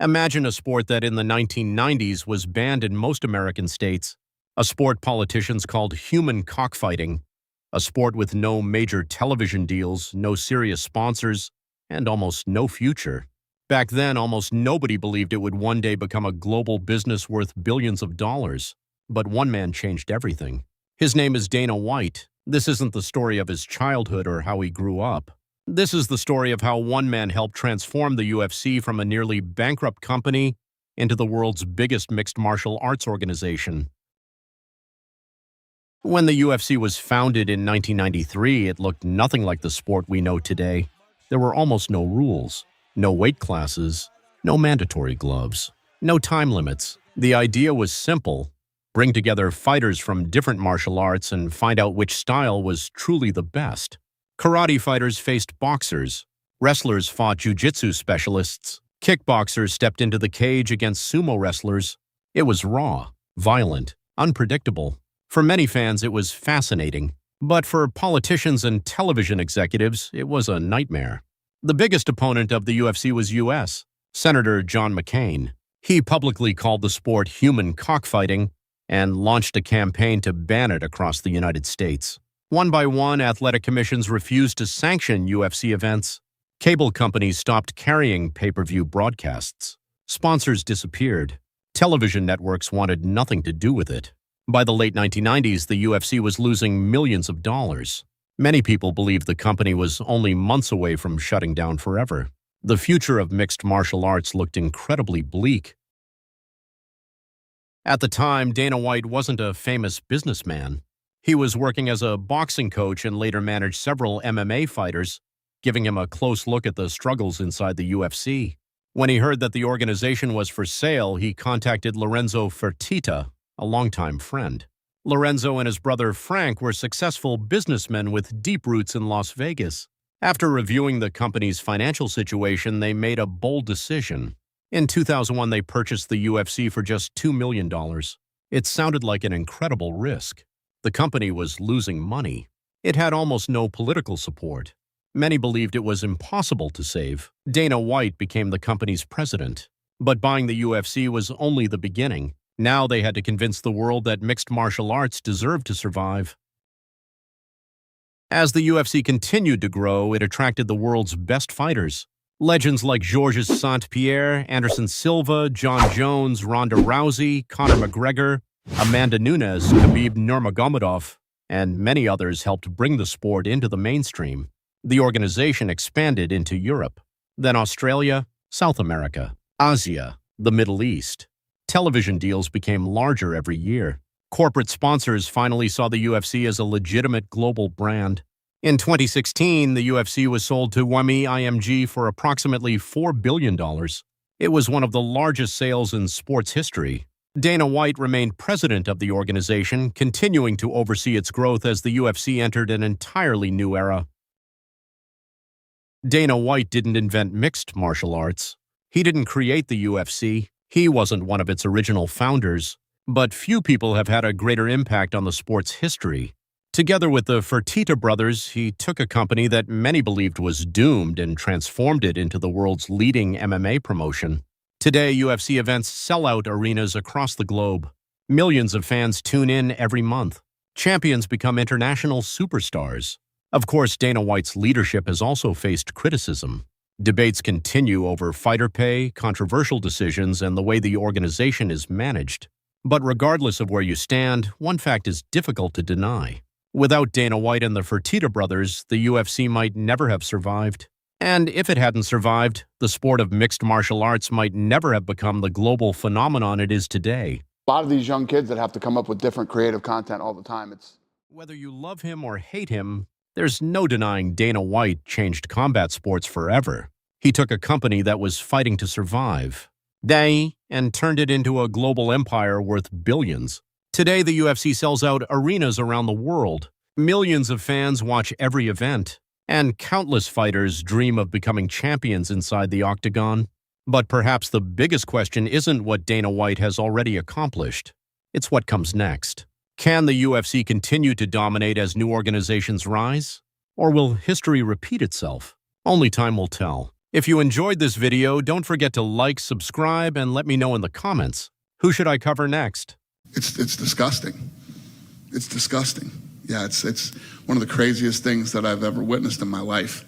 Imagine a sport that in the 1990s was banned in most American states, a sport politicians called human cockfighting, a sport with no major television deals, no serious sponsors, and almost no future. Back then, almost nobody believed it would one day become a global business worth billions of dollars. But one man changed everything. His name is Dana White. This isn't the story of his childhood or how he grew up. This is the story of how one man helped transform the UFC from a nearly bankrupt company into the world's biggest mixed martial arts organization. When the UFC was founded in 1993, it looked nothing like the sport we know today. There were almost no rules, no weight classes, no mandatory gloves, no time limits. The idea was simple: bring together fighters from different martial arts and find out which style was truly the best. Karate fighters faced boxers, wrestlers fought jiu-jitsu specialists, kickboxers stepped into the cage against sumo wrestlers. It was raw, violent, unpredictable. For many fans, it was fascinating, but for politicians and television executives, it was a nightmare. The biggest opponent of the UFC was U.S. Senator John McCain. He publicly called the sport human cockfighting and launched a campaign to ban it across the United States. One by one, athletic commissions refused to sanction UFC events. Cable companies stopped carrying pay-per-view broadcasts. Sponsors disappeared. Television networks wanted nothing to do with it. By the late 1990s, the UFC was losing millions of dollars. Many people believed the company was only months away from shutting down forever. The future of mixed martial arts looked incredibly bleak. At the time, Dana White wasn't a famous businessman. He was working as a boxing coach and later managed several MMA fighters, giving him a close look at the struggles inside the UFC. When he heard that the organization was for sale, he contacted Lorenzo Fertitta, a longtime friend. Lorenzo and his brother Frank were successful businessmen with deep roots in Las Vegas. After reviewing the company's financial situation, they made a bold decision. In 2001, they purchased the UFC for just $2 million. It sounded like an incredible risk. The company was losing money. It had almost no political support. Many believed it was impossible to save. Dana White became the company's president. But buying the UFC was only the beginning. Now they had to convince the world that mixed martial arts deserved to survive. As the UFC continued to grow, it attracted the world's best fighters. Legends like Georges St. Pierre, Anderson Silva, John Jones, Ronda Rousey, Conor McGregor, Amanda Nunes, Khabib Nurmagomedov, and many others helped bring the sport into the mainstream. The organization expanded into Europe, then Australia, South America, Asia, the Middle East. Television deals became larger every year. Corporate sponsors finally saw the UFC as a legitimate global brand. In 2016, the UFC was sold to WME for approximately $4 billion. It was one of the largest sales in sports history. Dana White remained president of the organization, continuing to oversee its growth as the UFC entered an entirely new era. Dana White didn't invent mixed martial arts. He didn't create the UFC. He wasn't one of its original founders. But few people have had a greater impact on the sport's history. Together with the Fertitta brothers, he took a company that many believed was doomed and transformed it into the world's leading MMA promotion. Today, UFC events sell out arenas across the globe. Millions of fans tune in every month. Champions become international superstars. Of course, Dana White's leadership has also faced criticism. Debates continue over fighter pay, controversial decisions, and the way the organization is managed. But regardless of where you stand, one fact is difficult to deny. Without Dana White and the Fertitta brothers, the UFC might never have survived. And if it hadn't survived, the sport of mixed martial arts might never have become the global phenomenon it is today. A lot of these young kids that have to come up with different creative content all the time. Whether you love him or hate him, there's no denying Dana White changed combat sports forever. He took a company that was fighting to survive, and turned it into a global empire worth billions. Today, the UFC sells out arenas around the world. Millions of fans watch every event, and countless fighters dream of becoming champions inside the octagon. But perhaps the biggest question isn't what Dana White has already accomplished. It's what comes next. Can the UFC continue to dominate as new organizations rise? Or will history repeat itself? Only time will tell. If you enjoyed this video, don't forget to like, subscribe, and let me know in the comments. Who should I cover next? It's disgusting. It's disgusting. Yeah, it's one of the craziest things that I've ever witnessed in my life.